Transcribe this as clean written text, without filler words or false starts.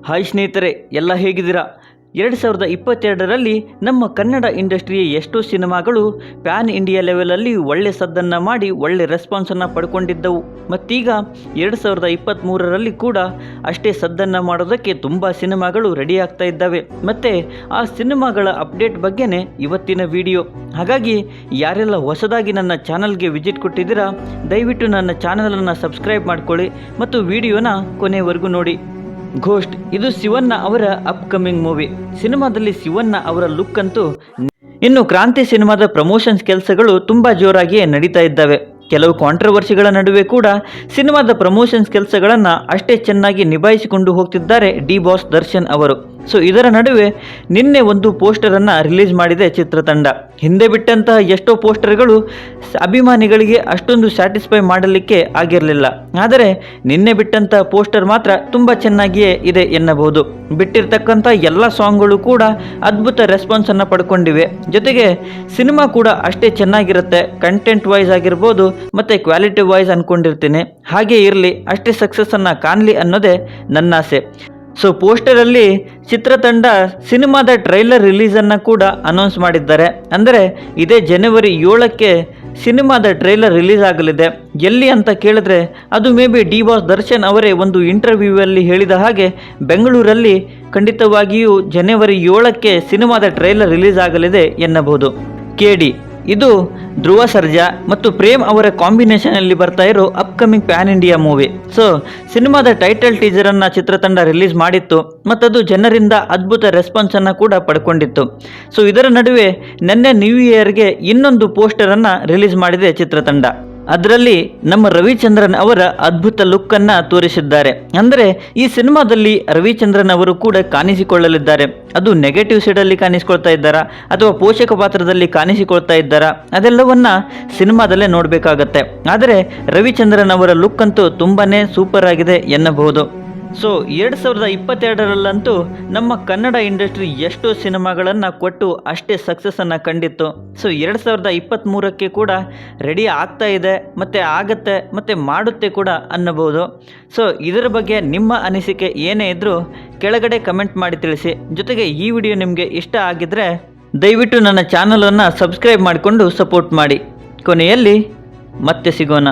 Hi ಸ್ನೇಹಿತರೆ, ಎಲ್ಲ ಹೇಗಿದ್ದೀರಾ? 2022ರಲ್ಲಿ ನಮ್ಮ ಕನ್ನಡ ಇಂಡಸ್ಟ್ರಿಯ ಎಷ್ಟೋ ಸಿನಿಮಾಗಳು ಪ್ಯಾನ್ ಇಂಡಿಯಾ ಲೆವೆಲಲ್ಲಿ ಒಳ್ಳೆ ಸದ್ದನ್ನು ಮಾಡಿ ಒಳ್ಳೆ ರೆಸ್ಪಾನ್ಸನ್ನು ಪಡ್ಕೊಂಡಿದ್ದವು. ಮತ್ತೀಗ 2023ರಲ್ಲಿ ಕೂಡ ಅಷ್ಟೇ ಸದ್ದನ್ನು ಮಾಡೋದಕ್ಕೆ ತುಂಬ ಸಿನಿಮಾಗಳು ರೆಡಿ ಆಗ್ತಾ ಇದ್ದಾವೆ. ಮತ್ತು ಆ ಸಿನಿಮಾಗಳ ಅಪ್ಡೇಟ್ ಬಗ್ಗೆನೇ ಇವತ್ತಿನ ವಿಡಿಯೋ. ಹಾಗಾಗಿ ಯಾರೆಲ್ಲ ಹೊಸದಾಗಿ ನನ್ನ ಚಾನಲ್ಗೆ ವಿಸಿಟ್ ಕೊಟ್ಟಿದ್ದೀರಾ, ದಯವಿಟ್ಟು ನನ್ನ ಚಾನಲನ್ನು ಸಬ್ಸ್ಕ್ರೈಬ್ ಮಾಡ್ಕೊಳ್ಳಿ ಮತ್ತು ವಿಡಿಯೋನ ಕೊನೆವರೆಗೂ ನೋಡಿ. ಘೋಸ್ಟ್ ಇದು ಶಿವಣ್ಣ ಅವರ ಅಪ್ಕಮಿಂಗ್ ಮೂವಿ. ಸಿನಿಮಾದಲ್ಲಿ ಶಿವಣ್ಣ ಅವರ ಲುಕ್ ಅಂತೂ ಇನ್ನು ಕ್ರಾಂತಿ ಸಿನಿಮಾದ ಪ್ರಮೋಷನ್ಸ್ ಕೆಲಸಗಳು ತುಂಬ ಜೋರಾಗಿಯೇ ನಡೀತಾ ಇದ್ದಾವೆ. ಕೆಲವು ಕಾಂಟ್ರವರ್ಸಿಗಳ ನಡುವೆ ಕೂಡ ಸಿನಿಮಾದ ಪ್ರಮೋಷನ್ಸ್ ಕೆಲಸಗಳನ್ನು ಅಷ್ಟೇ ಚೆನ್ನಾಗಿ ನಿಭಾಯಿಸಿಕೊಂಡು ಹೋಗ್ತಿದ್ದಾರೆ ಡಿ ಬಾಸ್ ದರ್ಶನ್ ಅವರು. ಸೊ ಇದರ ನಡುವೆ ನಿನ್ನೆ ಒಂದು ಪೋಸ್ಟರನ್ನು ರಿಲೀಸ್ ಮಾಡಿದೆ ಚಿತ್ರತಂಡ. ಹಿಂದೆ ಬಿಟ್ಟಂತಹ ಎಷ್ಟೋ ಪೋಸ್ಟರ್ಗಳು ಅಭಿಮಾನಿಗಳಿಗೆ ಅಷ್ಟೊಂದು ಸ್ಯಾಟಿಸ್ಫೈ ಮಾಡಲಿಕ್ಕೆ ಆಗಿರಲಿಲ್ಲ. ಆದರೆ ನಿನ್ನೆ ಬಿಟ್ಟಂತಹ ಪೋಸ್ಟರ್ ಮಾತ್ರ ತುಂಬ ಚೆನ್ನಾಗಿಯೇ ಇದೆ ಎನ್ನಬಹುದು. ಬಿಟ್ಟಿರ್ತಕ್ಕಂಥ ಎಲ್ಲ ಸಾಂಗ್ಗಳು ಕೂಡ ಅದ್ಭುತ ರೆಸ್ಪಾನ್ಸನ್ನು ಪಡ್ಕೊಂಡಿವೆ. ಜೊತೆಗೆ ಸಿನಿಮಾ ಕೂಡ ಅಷ್ಟೇ ಚೆನ್ನಾಗಿರುತ್ತೆ. ಕಂಟೆಂಟ್ ವೈಸ್ ಆಗಿರ್ಬೋದು ಮತ್ತು ಕ್ವಾಲಿಟಿ ವೈಸ್ ಅಂದ್ಕೊಂಡಿರ್ತೀನಿ. ಹಾಗೇ ಇರಲಿ, ಅಷ್ಟೇ ಸಕ್ಸಸ್ಸನ್ನು ಕಾಣಲಿ ಅನ್ನೋದೇ ನನ್ನ ಆಸೆ. ಸೊ ಪೋಸ್ಟರಲ್ಲಿ ಚಿತ್ರತಂಡ ಸಿನಿಮಾದ ಟ್ರೈಲರ್ ರಿಲೀಸನ್ನು ಕೂಡ ಅನೌನ್ಸ್ ಮಾಡಿದ್ದಾರೆ. ಅಂದರೆ ಇದೇ ಜನವರಿ 7ಕ್ಕೆ ಸಿನಿಮಾದ ಟ್ರೈಲರ್ ರಿಲೀಸ್ ಆಗಲಿದೆ. ಎಲ್ಲಿ ಅಂತ ಕೇಳಿದ್ರೆ ಅದು may be D boss Darshan ಅವರೇ ಒಂದು ಇಂಟರ್ವ್ಯೂವಲ್ಲಿ ಹೇಳಿದ ಹಾಗೆ ಬೆಂಗಳೂರಲ್ಲಿ ಖಂಡಿತವಾಗಿಯೂ ಜನವರಿ 7ಕ್ಕೆ ಸಿನಿಮಾದ ಟ್ರೈಲರ್ ರಿಲೀಸ್ ಆಗಲಿದೆ ಎನ್ನಬಹುದು. KD ಇದು ಧ್ರುವ ಸರ್ಜಾ ಮತ್ತು ಪ್ರೇಮ್ ಅವರ ಕಾಂಬಿನೇಷನಲ್ಲಿ ಬರ್ತಾ ಇರೋ upcoming PAN India movie. So ಸಿನಿಮಾದ ಟೈಟಲ್ ಟೀಸರನ್ನು ಚಿತ್ರತಂಡ ರಿಲೀಸ್ ಮಾಡಿತ್ತು ಮತ್ತು ಅದು ಜನರಿಂದ ಅದ್ಭುತ ರೆಸ್ಪಾನ್ಸನ್ನು ಕೂಡ ಪಡ್ಕೊಂಡಿತ್ತು. ಸೊ ಇದರ ನಡುವೆ ನಿನ್ನೆ ನ್ಯೂ ಇಯರ್ಗೆ ಇನ್ನೊಂದು ಪೋಸ್ಟರನ್ನು ರಿಲೀಸ್ ಮಾಡಿದೆ ಚಿತ್ರತಂಡ. ಅದರಲ್ಲಿ ನಮ್ಮ ರವಿಚಂದ್ರನ್ ಅವರ ಅದ್ಭುತ ಲುಕ್ಕನ್ನು ತೋರಿಸಿದ್ದಾರೆ. ಅಂದರೆ ಈ ಸಿನಿಮಾದಲ್ಲಿ ರವಿಚಂದ್ರನ್ ಅವರು ಕೂಡ ಕಾಣಿಸಿಕೊಳ್ಳಲಿದ್ದಾರೆ. ಅದು ನೆಗೆಟಿವ್ ಸೈಡಲ್ಲಿ ಕಾಣಿಸಿಕೊಳ್ತಾ ಇದ್ದಾರಾ ಅಥವಾ ಪೋಷಕ ಪಾತ್ರದಲ್ಲಿ ಕಾಣಿಸಿಕೊಳ್ತಾ ಇದ್ದಾರಾ, ಅದೆಲ್ಲವನ್ನ ಸಿನಿಮಾದಲ್ಲೇ ನೋಡಬೇಕಾಗತ್ತೆ. ಆದರೆ ರವಿಚಂದ್ರನ್ ಅವರ ಲುಕ್ ಅಂತೂ ತುಂಬಾ ಸೂಪರ್ ಆಗಿದೆ ಎನ್ನಬಹುದು. ಸೊ 2022ರಲ್ಲಂತೂ ನಮ್ಮ ಕನ್ನಡ ಇಂಡಸ್ಟ್ರಿ ಎಷ್ಟೋ ಸಿನಿಮಾಗಳನ್ನು ಕೊಟ್ಟು ಅಷ್ಟೇ ಸಕ್ಸಸ್ಸನ್ನು ಕಂಡಿತ್ತು. ಸೊ 2023ಕ್ಕೆ ಕೂಡ ರೆಡಿ ಆಗ್ತಾ ಇದೆ, ಮತ್ತು ಆಗತ್ತೆ ಮತ್ತು ಮಾಡುತ್ತೆ ಕೂಡ ಅನ್ನಬಹುದು. ಸೊ ಇದರ ಬಗ್ಗೆ ನಿಮ್ಮ ಅನಿಸಿಕೆ ಏನೇ ಇದ್ದರೂ ಕೆಳಗಡೆ ಕಮೆಂಟ್ ಮಾಡಿ ತಿಳಿಸಿ. ಜೊತೆಗೆ ಈ ವಿಡಿಯೋ ನಿಮಗೆ ಇಷ್ಟ ಆಗಿದ್ದರೆ ದಯವಿಟ್ಟು ನನ್ನ ಚಾನಲನ್ನು ಸಬ್ಸ್ಕ್ರೈಬ್ ಮಾಡಿಕೊಂಡು ಸಪೋರ್ಟ್ ಮಾಡಿ. ಕೊನೆಯಲ್ಲಿ ಮತ್ತೆ ಸಿಗೋಣ.